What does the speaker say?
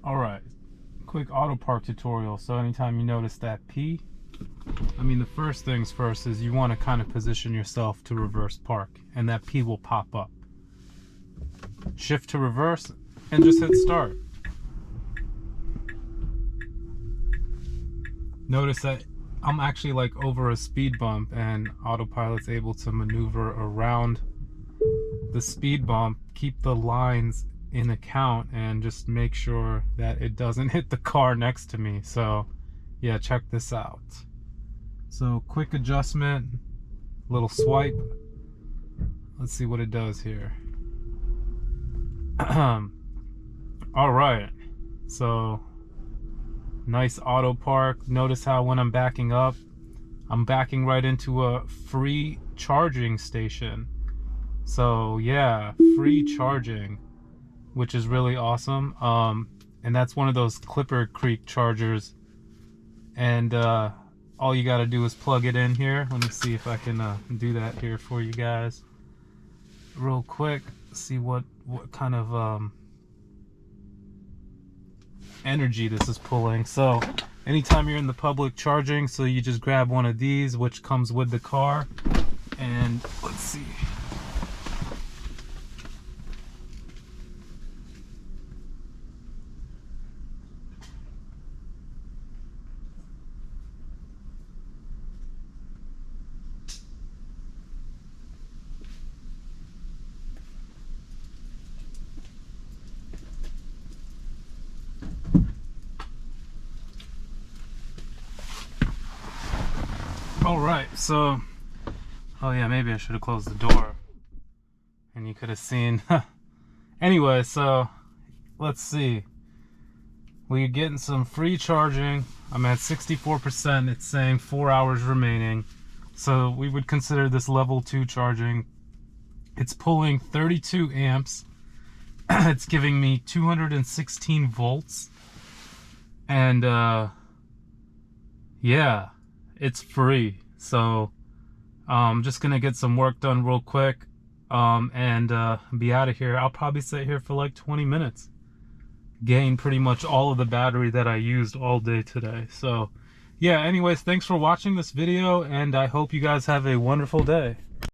All right, quick auto park tutorial. So anytime you notice that P, the first things first is you want to kind of position yourself to reverse park, and that P will pop up. Shift to reverse and just hit start. Notice that I'm actually like over a speed bump, and Autopilot's able to maneuver around the speed bump, keep the lines in account, and just make sure that it doesn't hit the car next to me. So yeah, check this out. So quick adjustment, little swipe. Let's see what it does here. All right, so nice auto park. Notice how when I'm backing up, I'm backing right into a free charging station. So yeah, free charging, which is really awesome. And that's one of those Clipper Creek chargers, and all you got to do is plug it in here. Let me see if I can do that here for you guys real quick. See what kind of energy this is pulling. So anytime you're in the public charging, so you just grab one of these, which comes with the car, and let's see. All right, so, oh yeah, maybe I should have closed the door and you could have seen. Anyway, so let's see. We're getting some free charging. I'm at 64%. It's saying 4 hours remaining. So we would consider this level 2 charging. It's pulling 32 amps. It's giving me 216 volts. And yeah, it's free. So I'm just gonna get some work done real quick and be out of here. I'll probably sit here for like 20 minutes. Gain pretty much all of the battery that I used all day today. So yeah, anyways, thanks for watching this video, and I hope you guys have a wonderful day.